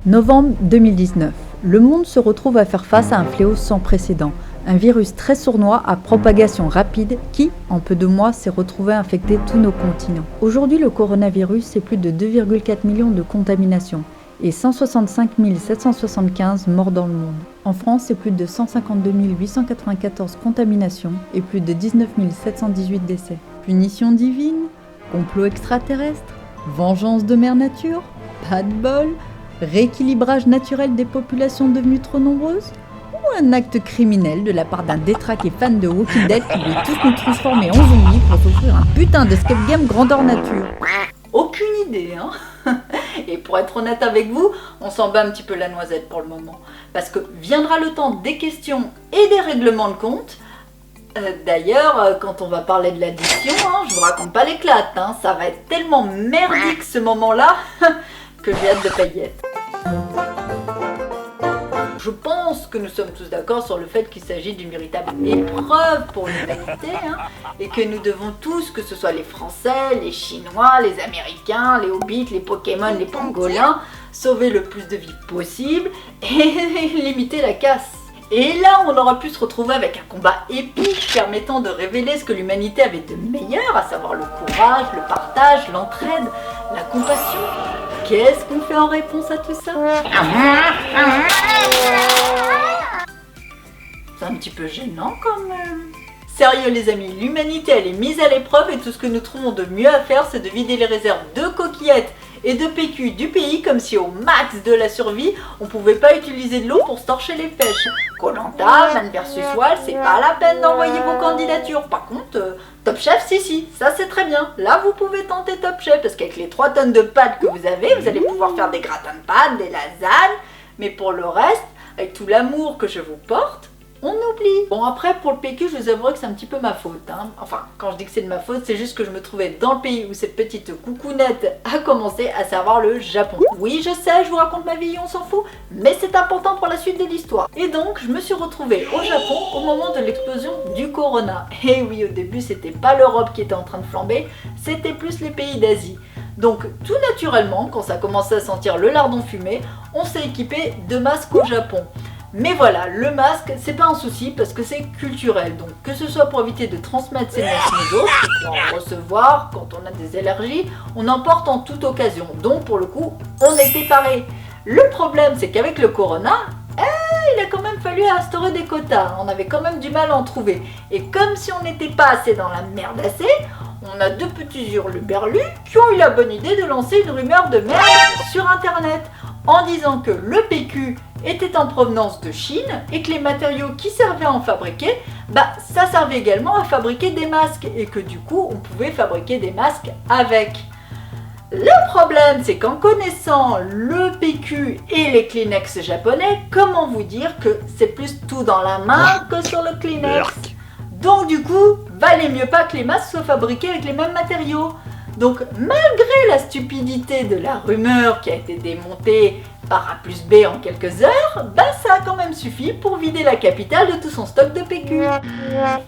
Novembre 2019. Le monde se retrouve à faire face à un fléau sans précédent. Un virus très sournois à propagation rapide qui, en peu de mois, s'est retrouvé à infecter tous nos continents. Aujourd'hui, le coronavirus, c'est plus de 2,4 millions de contaminations et 165 775 morts dans le monde. En France, c'est plus de 152 894 contaminations et plus de 19 718 décès. Punition divine? Complot extraterrestre? Vengeance de mère nature? Pas de bol? Rééquilibrage naturel des populations devenues trop nombreuses? Ou un acte criminel de la part d'un détraqué fan de Walking Dead qui veut tous nous transformer en zombies pour s'offrir un putain d'escape game grandeur nature? Aucune idée, hein. Et pour être honnête avec vous, on s'en bat un petit peu la noisette pour le moment. Parce que viendra le temps des questions et des règlements de compte. D'ailleurs, quand on va parler de l'addition, je vous raconte pas l'éclate, ça va être tellement merdique ce moment-là que j'ai hâte de paillettes. Je pense que nous sommes tous d'accord sur le fait qu'il s'agit d'une véritable épreuve pour l'humanité et que nous devons tous, que ce soit les Français, les Chinois, les Américains, les Hobbits, les Pokémon, les Pangolins, sauver le plus de vies possible et limiter la casse. Et là, on aura pu se retrouver avec un combat épique permettant de révéler ce que l'humanité avait de meilleur, à savoir le courage, le partage, l'entraide, la compassion. Qu'est-ce qu'on fait en réponse à tout ça? C'est un petit peu gênant quand même. Sérieux les amis, l'humanité elle est mise à l'épreuve et tout ce que nous trouvons de mieux à faire c'est de vider les réserves de coquillettes et de PQ du pays comme si au max de la survie on pouvait pas utiliser de l'eau pour se torcher les fèches. Koh-Lanta, Man vs Wild, c'est pas la peine d'envoyer vos candidatures. Par contre, Top Chef, si, ça c'est très bien. Là vous pouvez tenter Top Chef parce qu'avec les 3 tonnes de pâtes que vous avez, vous allez pouvoir faire des gratins de pâtes, des lasagnes. Mais pour le reste, avec tout l'amour que je vous porte, on oublie. Bon après pour le PQ je vous avouerai que c'est un petit peu ma faute. Enfin quand je dis que c'est de ma faute c'est juste que je me trouvais dans le pays où cette petite coucounette a commencé à savoir le Japon. Oui je sais je vous raconte ma vie on s'en fout mais c'est important pour la suite de l'histoire. Et donc je me suis retrouvée au Japon au moment de l'explosion du corona. Et oui au début c'était pas l'Europe qui était en train de flamber, c'était plus les pays d'Asie. Donc tout naturellement quand ça commençait à sentir le lardon fumé, on s'est équipé de masques au Japon. Mais voilà, le masque, c'est pas un souci parce que c'est culturel. Donc que ce soit pour éviter de transmettre ces maladies aux autres, pour en recevoir quand on a des allergies, on en porte en toute occasion. Donc pour le coup, on était parés. Le problème, c'est qu'avec le corona, il a quand même fallu instaurer des quotas. On avait quand même du mal à en trouver. Et comme si on n'était pas assez dans la merde assez, on a 2 petits hurluberlus qui ont eu la bonne idée de lancer une rumeur de merde sur internet en disant que le PQ était en provenance de Chine et que les matériaux qui servaient à en fabriquer, ça servait également à fabriquer des masques et que du coup on pouvait fabriquer des masques avec. Le problème c'est qu'en connaissant le PQ et les Kleenex japonais, comment vous dire que c'est plus tout dans la main que sur le Kleenex. Donc du coup, valait mieux pas que les masques soient fabriqués avec les mêmes matériaux. Donc malgré la stupidité de la rumeur qui a été démontée par A plus B en quelques heures, ça a quand même suffi pour vider la capitale de tout son stock de PQ.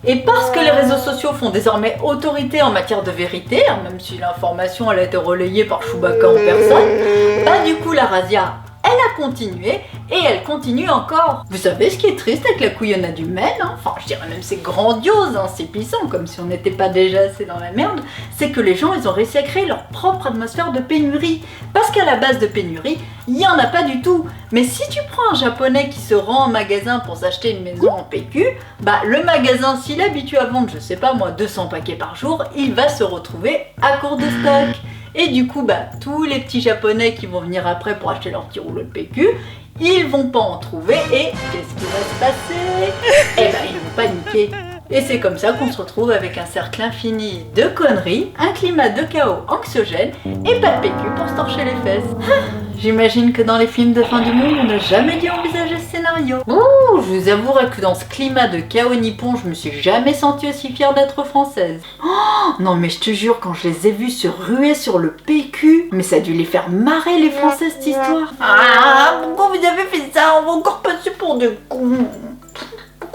Et parce que les réseaux sociaux font désormais autorité en matière de vérité, même si l'information elle a été relayée par Chewbacca en personne, du coup la razzia elle a continué et elle continue encore. Vous savez ce qui est triste avec la couillonnade humaine, enfin je dirais même c'est grandiose, c'est puissant, comme si on n'était pas déjà assez dans la merde, c'est que les gens ils ont réussi à créer leur propre atmosphère de pénurie. Parce qu'à la base de pénurie, il n'y en a pas du tout. Mais si tu prends un japonais qui se rend en magasin pour s'acheter une maison en PQ, le magasin s'il est habitué à vendre, je sais pas moi, 200 paquets par jour, il va se retrouver à court de stock. Et du coup, tous les petits japonais qui vont venir après pour acheter leur petit rouleau de PQ, ils vont pas en trouver et qu'est-ce qui va se passer? Ils vont paniquer. Et c'est comme ça qu'on se retrouve avec un cercle infini de conneries, un climat de chaos anxiogène et pas de PQ pour se torcher les fesses. J'imagine que dans les films de fin du monde, on n'a jamais dû envisager ce scénario. Je vous avouerai que dans ce climat de chaos nippon, je me suis jamais sentie aussi fière d'être française. Non mais je te jure, quand je les ai vus se ruer sur le PQ, mais ça a dû les faire marrer les Français cette histoire. Pourquoi vous avez fait ça? On va encore passer pour des cons.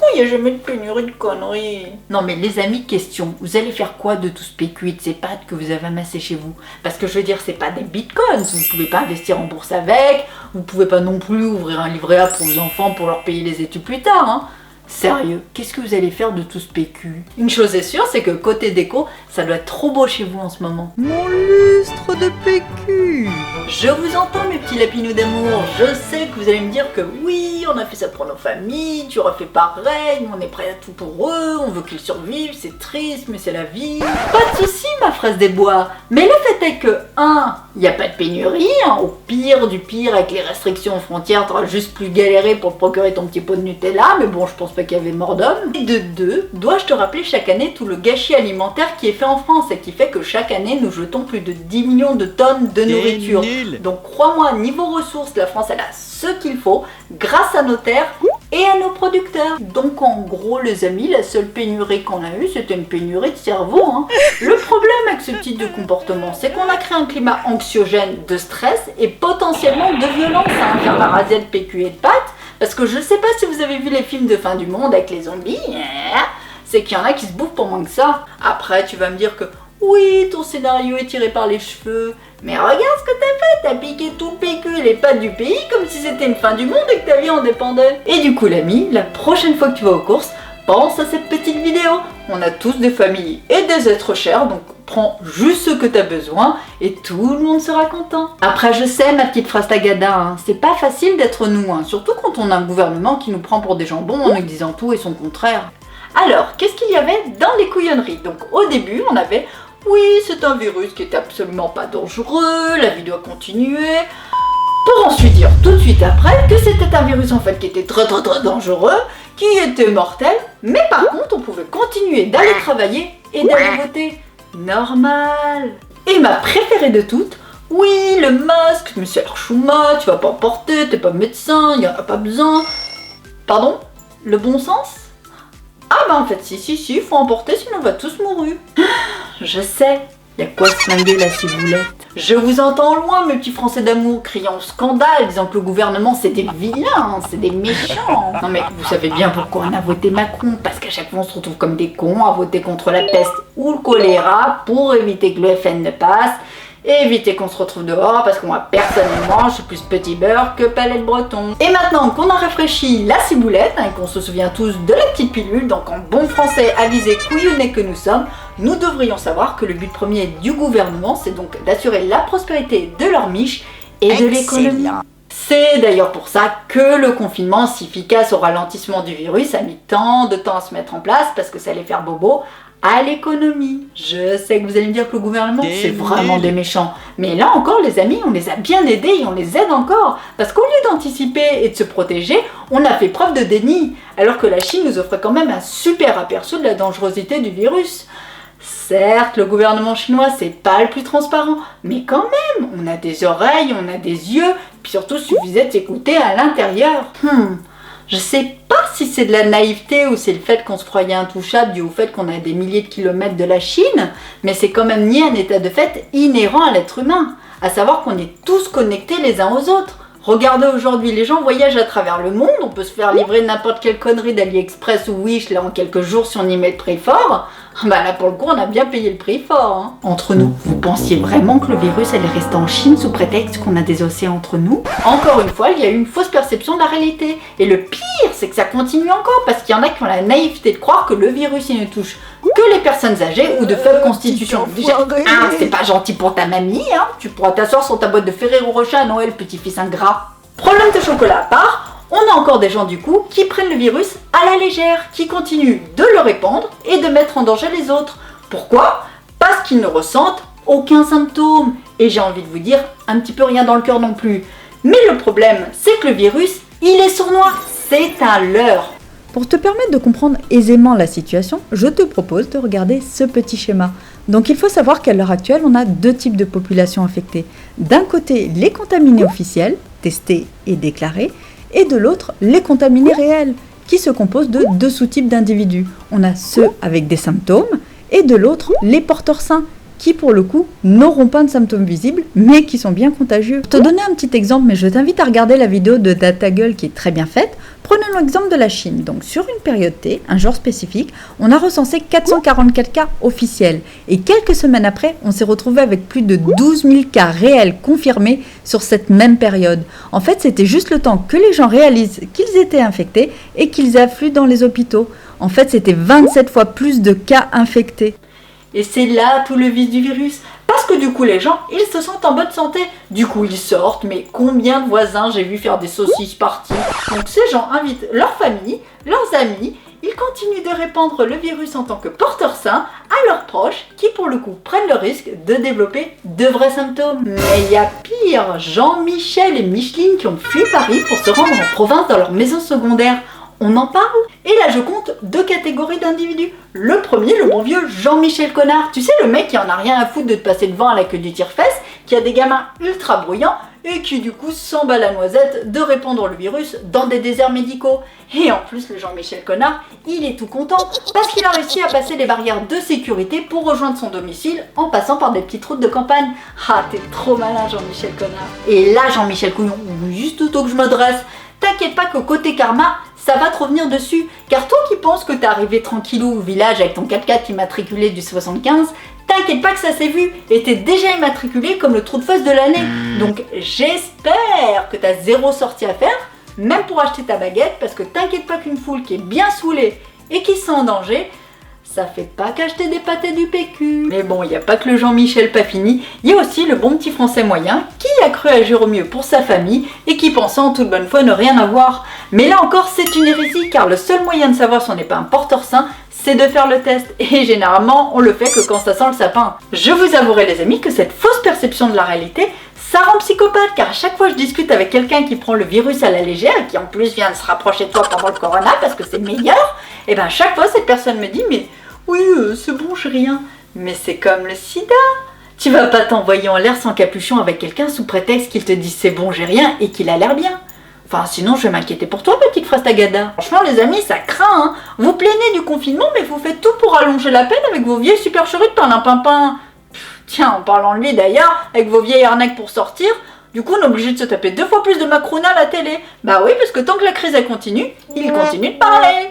pourquoi il n'y a jamais de pénurie de conneries? Non mais les amis, question, vous allez faire quoi de tout ce PQ et de ces pâtes que vous avez amassées chez vous? Parce que je veux dire, c'est pas des bitcoins, vous pouvez pas investir en bourse avec, vous pouvez pas non plus ouvrir un livret A pour vos enfants pour leur payer les études plus tard, hein. Sérieux, qu'est-ce que vous allez faire de tout ce PQ? Une chose est sûre, c'est que côté déco, ça doit être trop beau chez vous en ce moment. Mon lustre de PQ! Je vous entends mes petits lapinous d'amour, je sais que vous allez me dire que oui, on a fait ça pour nos familles, tu auras fait pareil, on est prêt à tout pour eux, on veut qu'ils survivent, c'est triste mais c'est la vie. Pas de soucis ma fraise des bois, mais le fait est que 1, il n'y a pas de pénurie, hein, au pire du pire avec les restrictions aux frontières, t'auras juste plus galéré pour te procurer ton petit pot de Nutella, mais bon je pense pas qu'il y avait mort d'homme. Et de 2, dois-je te rappeler chaque année tout le gâchis alimentaire qui est fait en France et qui fait que chaque année nous jetons plus de 10 millions de tonnes de nourriture. Donc crois-moi, niveau ressources, la France elle a ce qu'il faut grâce à nos terres et à nos producteurs. Donc en gros les amis, la seule pénurie qu'on a eue c'était une pénurie de cerveau, hein. Le problème avec ce type de comportement, c'est qu'on a créé un climat anxiogène de stress et potentiellement de violence à faire la razzia de PQ et de pâtes. Parce que je sais pas si vous avez vu les films de fin du monde avec les zombies, c'est qu'il y en a qui se bouffent pour moins que ça. Après tu vas me dire que oui, ton scénario est tiré par les cheveux, mais regarde ce que t'as fait, t'as piqué tout le PQ et les pâtes du pays comme si c'était une fin du monde et que ta vie en dépendait. Et du coup l'ami, la prochaine fois que tu vas aux courses, pense à cette petite vidéo. On a tous des familles et des êtres chers, donc prends juste ce que t'as besoin et tout le monde sera content. Après je sais ma petite phrase tagada, hein, c'est pas facile d'être nous, hein, surtout quand on a un gouvernement qui nous prend pour des jambons en nous disant tout et son contraire. Alors, qu'est-ce qu'il y avait dans les couillonneries? Donc au début on avait oui, c'est un virus qui est absolument pas dangereux, la vie doit continuer. Pour ensuite dire tout de suite après que c'était un virus en fait qui était très dangereux, qui était mortel, mais par contre on pouvait continuer d'aller travailler et d'aller voter. Normal. Et ma préférée de toutes, oui, le masque, mais c'est Archouma, tu vas pas en porter, t'es pas médecin, y en a pas besoin. Pardon? Le bon sens? Ah bah en fait si, faut en porter sinon on va tous mourir. Je sais, y a quoi se flinguer la ciboulette? Je vous entends loin mes petits français d'amour criant au scandale, disant que le gouvernement c'est des vilains, c'est des méchants. Non mais vous savez bien pourquoi on a voté Macron, parce qu'à chaque fois on se retrouve comme des cons à voter contre la peste ou le choléra pour éviter que le FN ne passe. Et éviter qu'on se retrouve dehors parce que moi personnellement je suis plus petit beurre que palette breton. Et maintenant qu'on a réfléchi la ciboulette et qu'on se souvient tous de la petite pilule, donc en bon français avisé couillonné que nous sommes, nous devrions savoir que le but premier du gouvernement c'est donc d'assurer la prospérité de leur miche et de l'économie. C'est d'ailleurs pour ça que le confinement si efficace au ralentissement du virus a mis tant de temps à se mettre en place parce que ça allait faire bobo à l'économie. Je sais que vous allez me dire que le gouvernement c'est vraiment des méchants, mais là encore les amis, on les a bien aidés et on les aide encore, parce qu'au lieu d'anticiper et de se protéger, on a fait preuve de déni, alors que la Chine nous offrait quand même un super aperçu de la dangerosité du virus. Certes, le gouvernement chinois c'est pas le plus transparent, mais quand même, on a des oreilles, on a des yeux, puis surtout suffisait de s'écouter à l'intérieur. Je sais pas si c'est de la naïveté ou c'est le fait qu'on se croyait intouchable dû au fait qu'on a des milliers de kilomètres de la Chine, mais c'est quand même nier un état de fait inhérent à l'être humain, à savoir qu'on est tous connectés les uns aux autres. Regardez aujourd'hui, les gens voyagent à travers le monde, on peut se faire livrer n'importe quelle connerie d'AliExpress ou Wish là en quelques jours si on y met le prix fort. Bah là pour le coup on a bien payé le prix fort, hein. Entre nous, vous pensiez vraiment que le virus allait rester en Chine sous prétexte qu'on a des océans entre nous? Encore une fois, il y a eu une fausse perception de la réalité. Et le pire, c'est que ça continue encore parce qu'il y en a qui ont la naïveté de croire que le virus il ne touche que les personnes âgées ou de faible constitution. C'est pas gentil pour ta mamie, hein. Tu pourras t'asseoir sur ta boîte de Ferrero Rocher à Noël, petit-fils ingrat. Problème de chocolat à part, on a encore des gens du coup qui prennent le virus à la légère, qui continuent de le répandre et de mettre en danger les autres. Pourquoi? Parce qu'ils ne ressentent aucun symptôme. Et j'ai envie de vous dire, un petit peu rien dans le cœur non plus. Mais le problème, c'est que le virus, il est sournois. C'est un leurre. Pour te permettre de comprendre aisément la situation, je te propose de regarder ce petit schéma. Donc il faut savoir qu'à l'heure actuelle, on a deux types de populations affectées. D'un côté, les contaminés officiels, testés et déclarés, et de l'autre, les contaminés réels, qui se composent de deux sous-types d'individus. On a ceux avec des symptômes, et de l'autre, les porteurs sains, qui pour le coup n'auront pas de symptômes visibles mais qui sont bien contagieux. Pour te donner un petit exemple, mais je t'invite à regarder la vidéo de DataGull qui est très bien faite. Prenons l'exemple de la Chine. Donc sur une période T, un jour spécifique, on a recensé 444 cas officiels et quelques semaines après, on s'est retrouvé avec plus de 12 000 cas réels confirmés sur cette même période. En fait, c'était juste le temps que les gens réalisent qu'ils étaient infectés et qu'ils affluent dans les hôpitaux. En fait, c'était 27 fois plus de cas infectés. Et c'est là tout le vice du virus. Parce que du coup, les gens, ils se sentent en bonne santé. Du coup, ils sortent, mais combien de voisins j'ai vu faire des saucisses parties. Donc ces gens invitent leur famille, leurs amis, ils continuent de répandre le virus en tant que porteurs sains à leurs proches qui, pour le coup, prennent le risque de développer de vrais symptômes. Mais il y a pire, Jean-Michel et Micheline qui ont fui Paris pour se rendre en province dans leur maison secondaire. On en parle? Et là je compte deux catégories d'individus. Le premier, le bon vieux Jean-Michel Connard. Tu sais, le mec qui en a rien à foutre de te passer devant à la queue du tire-fesse, qui a des gamins ultra bruyants et qui du coup s'en bat la noisette de répandre le virus dans des déserts médicaux. Et en plus le Jean-Michel Connard, il est tout content parce qu'il a réussi à passer les barrières de sécurité pour rejoindre son domicile en passant par des petites routes de campagne. Ah, t'es trop malin Jean-Michel Connard. Et là Jean-Michel Couillon, juste autant que je me dresse, t'inquiète pas que côté karma, ça va te revenir dessus, car toi qui penses que t'es arrivé tranquillou au village avec ton 4x4 immatriculé du 75, t'inquiète pas que ça s'est vu, et t'es déjà immatriculé comme le trou de face de l'année. Donc j'espère que t'as zéro sortie à faire, même pour acheter ta baguette, parce que t'inquiète pas qu'une foule qui est bien saoulée et qui se sent en danger, ça fait pas qu'acheter des pâtés du PQ. Mais bon, il n'y a pas que le Jean-Michel pas fini, il y a aussi le bon petit français moyen qui a cru agir au mieux pour sa famille et qui pensait en toute bonne foi ne rien avoir. Mais là encore, c'est une hérésie car le seul moyen de savoir si on n'est pas un porteur sain, c'est de faire le test. Et généralement, on le fait que quand ça sent le sapin. Je vous avouerai les amis que cette fausse perception de la réalité, ça rend psychopathe car à chaque fois que je discute avec quelqu'un qui prend le virus à la légère et qui en plus vient de se rapprocher de toi pendant le corona parce que c'est meilleur, et ben chaque fois cette personne me dit mais oui, c'est bon, j'ai rien. Mais c'est comme le sida. Tu vas pas t'envoyer en l'air sans capuchon avec quelqu'un sous prétexte qu'il te dit c'est bon, j'ai rien et qu'il a l'air bien. Enfin, sinon, je vais m'inquiéter pour toi, petite frastagada. Franchement, les amis, ça craint, hein. Vous plaignez du confinement, mais vous faites tout pour allonger la peine avec vos vieilles supercheries de parlimpinpin. Tiens, en parlant de lui d'ailleurs, avec vos vieilles arnaques pour sortir, du coup, on est obligé de se taper 2 fois plus de Macron à la télé. Bah oui, parce que tant que la crise elle continue, il continue de parler.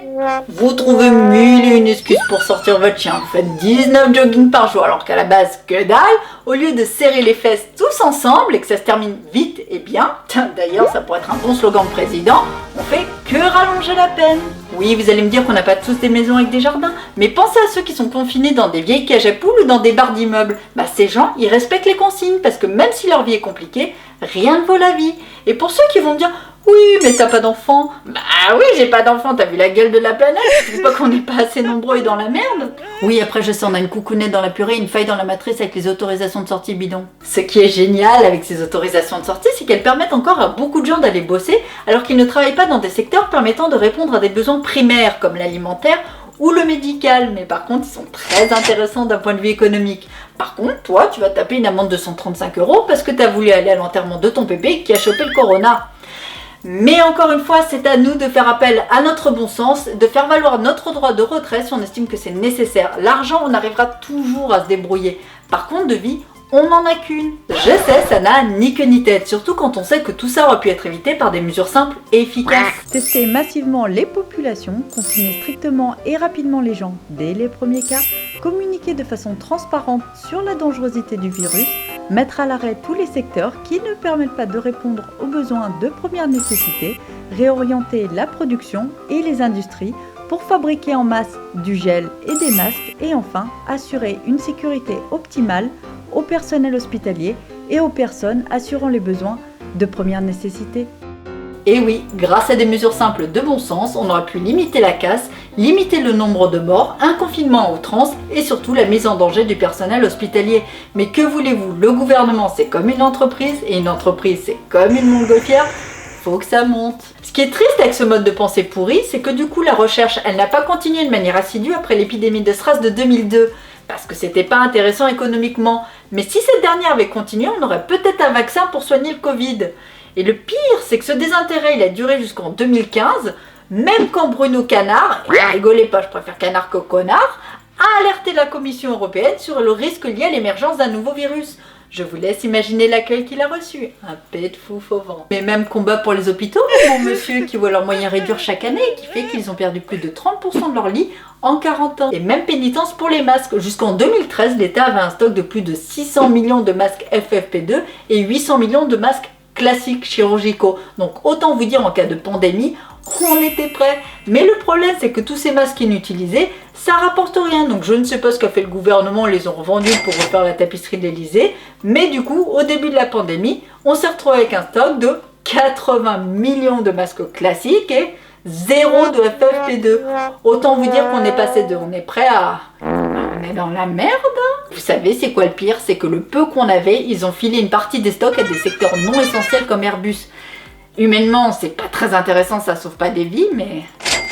Vous trouvez 1001 excuses pour sortir votre chien. Vous faites 19 jogging par jour, alors qu'à la base, que dalle. Au lieu de serrer les fesses tous ensemble et que ça se termine vite et bien, d'ailleurs, ça pourrait être un bon slogan de président, on fait que rallonger la peine. Oui, vous allez me dire qu'on n'a pas tous des maisons avec des jardins, mais pensez à ceux qui sont confinés dans des vieilles cages à poules ou dans des barres d'immeubles. Bah ces gens, ils respectent les consignes parce que même si leur vie est compliquée, rien ne vaut la vie. Et pour ceux qui vont me dire oui, mais t'as pas d'enfant. Bah oui, j'ai pas d'enfant, t'as vu la gueule de la planète? Tu trouves pas qu'on n'est pas assez nombreux et dans la merde? Oui, après je sais, on a une coucounette dans la purée, une faille dans la matrice avec les autorisations de sortie bidon. Ce qui est génial avec ces autorisations de sortie, c'est qu'elles permettent encore à beaucoup de gens d'aller bosser alors qu'ils ne travaillent pas dans des secteurs permettant de répondre à des besoins primaires comme l'alimentaire ou le médical, mais par contre ils sont très intéressants d'un point de vue économique. Par contre, toi, tu vas taper une amende de 135 € parce que t'as voulu aller à l'enterrement de ton bébé qui a chopé le corona. Mais encore une fois, c'est à nous de faire appel à notre bon sens, de faire valoir notre droit de retrait si on estime que c'est nécessaire. L'argent, on arrivera toujours à se débrouiller. Par contre, de vie, on n'en a qu'une. Je sais, ça n'a ni queue ni tête, surtout quand on sait que tout ça aurait pu être évité par des mesures simples et efficaces. Tester massivement les populations, confiner strictement et rapidement les gens dès les premiers cas, communiquer de façon transparente sur la dangerosité du virus, mettre à l'arrêt tous les secteurs qui ne permettent pas de répondre aux besoins de première nécessité, réorienter la production et les industries pour fabriquer en masse du gel et des masques et enfin assurer une sécurité optimale au personnel hospitalier et aux personnes assurant les besoins de première nécessité. Et oui, grâce à des mesures simples de bon sens, on aura pu limiter la casse, limiter le nombre de morts, un confinement à outrance et surtout la mise en danger du personnel hospitalier. Mais que voulez-vous, le gouvernement c'est comme une entreprise et une entreprise c'est comme une montgolfière, faut que ça monte. Ce qui est triste avec ce mode de pensée pourri, c'est que du coup la recherche elle n'a pas continué de manière assidue après l'épidémie de SRAS de 2002. Parce que c'était pas intéressant économiquement. Mais si cette dernière avait continué, on aurait peut-être un vaccin pour soigner le Covid. Et le pire, c'est que ce désintérêt, il a duré jusqu'en 2015, même quand Bruno Canard, et rigolez pas, je préfère Canard que Connard, a alerté la Commission européenne sur le risque lié à l'émergence d'un nouveau virus. Je vous laisse imaginer l'accueil qu'il a reçu. Un pet de fou fauvent. Mais même combat pour les hôpitaux, mon monsieur, qui voit leurs moyens réduire chaque année et qui fait qu'ils ont perdu plus de 30% de leur lit en 40 ans. Et même pénitence pour les masques. Jusqu'en 2013, l'État avait un stock de plus de 600 millions de masques FFP2 et 800 millions de masques classiques chirurgicaux. Donc autant vous dire en cas de pandémie, on était prêt. Mais le problème c'est que tous ces masques inutilisés, ça rapporte rien. Donc je ne sais pas ce qu'a fait le gouvernement, ils les ont revendus pour refaire la tapisserie de l'Elysée. Mais du coup, au début de la pandémie, on s'est retrouvé avec un stock de 80 millions de masques classiques et 0 de FFP2. Autant vous dire qu'on est passé de on est prêt à... on est dans la merde. Vous savez c'est quoi le pire? C'est que le peu qu'on avait, ils ont filé une partie des stocks à des secteurs non essentiels comme Airbus. Humainement, c'est pas très intéressant, ça sauve pas des vies, mais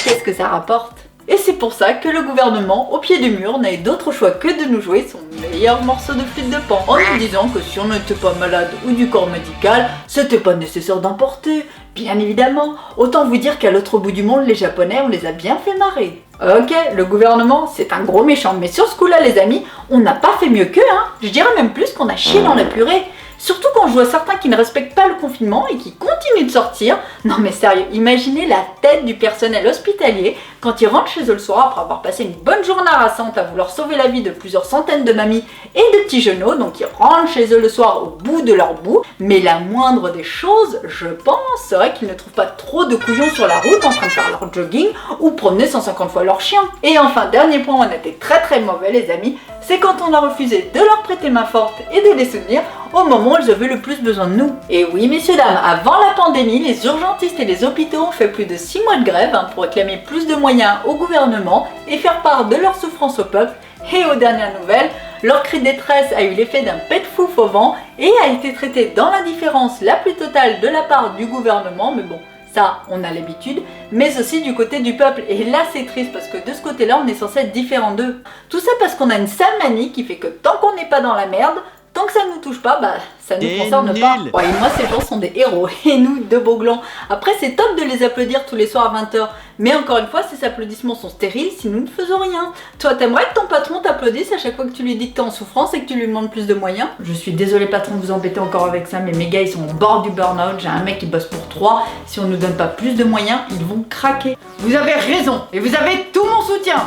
qu'est-ce que ça rapporte? Et c'est pour ça que le gouvernement, au pied du mur, n'a eu d'autre choix que de nous jouer son meilleur morceau de flûte de pan, en nous disant que si on n'était pas malade ou du corps médical, c'était pas nécessaire d'emporter. Bien évidemment, autant vous dire qu'à l'autre bout du monde, les Japonais, on les a bien fait marrer. Ok, le gouvernement, c'est un gros méchant, mais sur ce coup-là, les amis, on n'a pas fait mieux qu'eux, hein. Je dirais même plus qu'on a chié dans la purée. Surtout quand je vois certains qui ne respectent pas le confinement et qui continuent de sortir. Non mais sérieux, imaginez la tête du personnel hospitalier quand ils rentrent chez eux le soir après avoir passé une bonne journée harassante à vouloir sauver la vie de plusieurs centaines de mamies et de petits genoux. Donc ils rentrent chez eux le soir au bout de leur bout. Mais la moindre des choses, je pense, serait qu'ils ne trouvent pas trop de couillons sur la route en train de faire leur jogging ou promener 150 fois leur chien. Et enfin, dernier point où on était très mauvais les amis, c'est quand on a refusé de leur prêter main forte et de les soutenir au moment où ils avaient le plus besoin de nous. Et oui messieurs dames, avant la pandémie, les urgentistes et les hôpitaux ont fait plus de 6 mois de grève pour réclamer plus de moyens au gouvernement et faire part de leur souffrance au peuple. Et aux dernières nouvelles, leur cri de détresse a eu l'effet d'un pet de fou fauvent et a été traité dans l'indifférence la plus totale de la part du gouvernement, mais bon, ça on a l'habitude, mais aussi du côté du peuple. Et là c'est triste parce que de ce côté-là on est censé être différent d'eux. Tout ça parce qu'on a une sale manie qui fait que tant qu'on n'est pas dans la merde, tant que ça ne nous touche pas, bah ça ne nous concerne pas. Ouais, et moi ces gens sont des héros, et nous de beaux glands. Après c'est top de les applaudir tous les soirs à 20h, mais encore une fois ces applaudissements sont stériles si nous ne faisons rien. Toi t'aimerais que ton patron t'applaudisse à chaque fois que tu lui dis que t'es en souffrance et que tu lui demandes plus de moyens? Je suis désolée patron de vous embêter encore avec ça, mais mes gars ils sont au bord du burn-out. J'ai un mec qui bosse pour 3, si on nous donne pas plus de moyens, ils vont craquer. Vous avez raison, et vous avez tout mon soutien.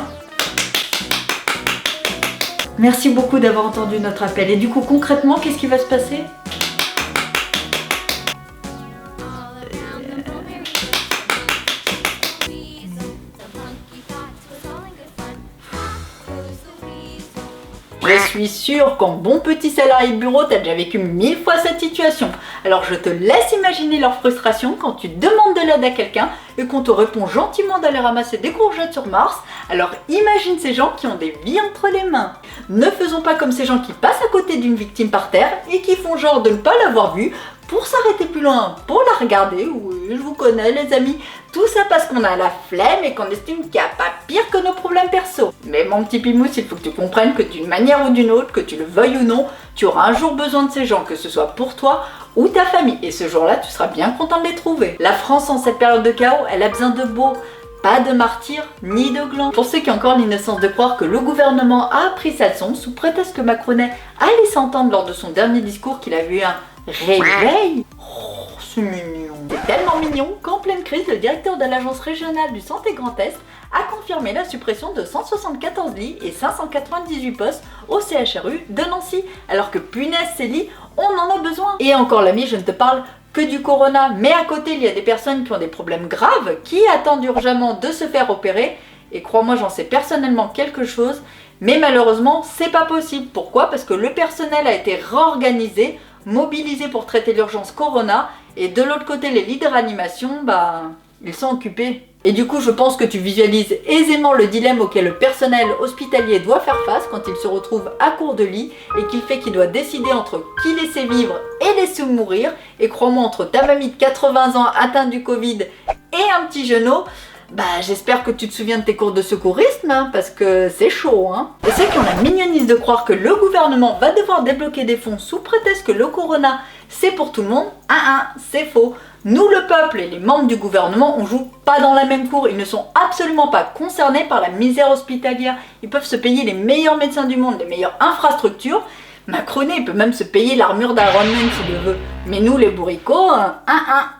Merci beaucoup d'avoir entendu notre appel. Et du coup, concrètement, qu'est-ce qui va se passer? Je suis sûre qu'en bon petit salarié de bureau, t'as déjà vécu 1000 fois cette situation. Alors je te laisse imaginer leur frustration quand tu demandes de l'aide à quelqu'un et qu'on te répond gentiment d'aller ramasser des courgettes sur Mars. Alors imagine ces gens qui ont des vies entre les mains. Ne faisons pas comme ces gens qui passent à côté d'une victime par terre et qui font genre de ne pas l'avoir vue pour s'arrêter plus loin, pour la regarder. Oui, je vous connais les amis. Tout ça parce qu'on a la flemme et qu'on estime qu'il n'y a pas pire que nos problèmes perso. Mais mon petit Pimousse, il faut que tu comprennes que d'une manière ou d'une autre, que tu le veuilles ou non, tu auras un jour besoin de ces gens, que ce soit pour toi ou ta famille. Et ce jour-là, tu seras bien content de les trouver. La France, en cette période de chaos, elle a besoin de beaux. Pas de martyrs ni de glands. Pour ceux qui ont encore l'innocence de croire que le gouvernement a appris sa leçon sous prétexte que Macronet a laissé entendre lors de son dernier discours qu'il avait eu un réveil. Oh, c'est mignon. C'est tellement mignon qu'en pleine crise, le directeur de l'agence régionale du Santé Grand Est a confirmé la suppression de 174 lits et 598 postes au CHRU de Nancy. Alors que punaise ces lits, on en a besoin. Et encore l'ami, je ne te parle que du corona, mais à côté il y a des personnes qui ont des problèmes graves, qui attendent urgemment de se faire opérer, et crois-moi j'en sais personnellement quelque chose, mais malheureusement c'est pas possible. Pourquoi? Parce que le personnel a été réorganisé, mobilisé pour traiter l'urgence corona, et de l'autre côté les lits de réanimation, bah ils sont occupés. Et du coup je pense que tu visualises aisément le dilemme auquel le personnel hospitalier doit faire face quand il se retrouve à court de lit et qu'il fait qu'il doit décider entre qui laisser vivre et laisser mourir. Et crois-moi, entre ta mamie de 80 ans atteinte du Covid et un petit genou, J'espère que tu te souviens de tes cours de secourisme, hein, parce que c'est chaud, hein. Et ceux qui ont la mignonise de croire que le gouvernement va devoir débloquer des fonds sous prétexte que le corona, c'est pour tout le monde, c'est faux. Nous, le peuple et les membres du gouvernement, on joue pas dans la même cour. Ils ne sont absolument pas concernés par la misère hospitalière. Ils peuvent se payer les meilleurs médecins du monde, les meilleures infrastructures. Macroné, il peut même se payer l'armure d'Iron Man s'il le veut. Mais nous, les bourricots,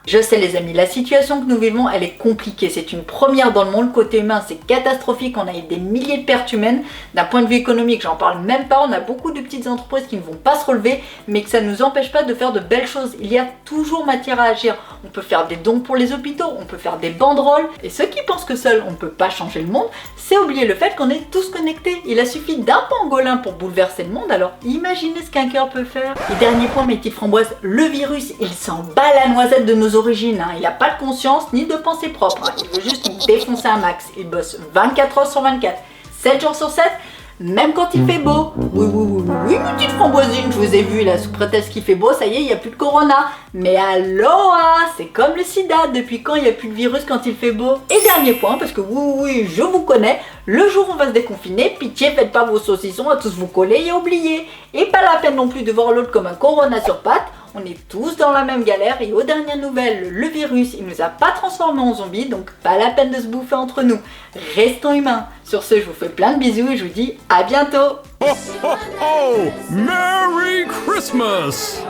Je sais les amis, la situation que nous vivons, elle est compliquée. C'est une première dans le monde. Côté humain, c'est catastrophique. On a eu des milliers de pertes humaines. D'un point de vue économique, j'en parle même pas. On a beaucoup de petites entreprises qui ne vont pas se relever, mais que ça ne nous empêche pas de faire de belles choses. Il y a toujours matière à agir. On peut faire des dons pour les hôpitaux, on peut faire des banderoles. Et ceux qui pensent que seul on ne peut pas changer le monde, c'est oublier le fait qu'on est tous connectés. Il a suffi d'un pangolin pour bouleverser le monde, alors imaginez ce qu'un cœur peut faire. Et dernier point, mes petites framboises, le virus, il s'en bat la noisette de nos origines. Il n'a pas de conscience ni de pensée propre. Il veut juste nous défoncer un max. Il bosse 24 heures sur 24, 7 jours sur 7. Même quand il fait beau. Oui, petite framboisine, je vous ai vu là, sous prétexte qu'il fait beau, ça y est, il n'y a plus de corona. Mais aloha, c'est comme le sida, depuis quand il n'y a plus de virus quand il fait beau? Et dernier point, parce que oui, je vous connais, le jour où on va se déconfiner, pitié, faites pas vos saucissons à tous vous coller et oublier. Et pas la peine non plus de voir l'autre comme un corona sur pattes. On est tous dans la même galère et aux dernières nouvelles, le virus, il nous a pas transformés en zombies, donc pas la peine de se bouffer entre nous. Restons humains. Sur ce, je vous fais plein de bisous et je vous dis à bientôt. Ho, ho, ho! Merry Christmas!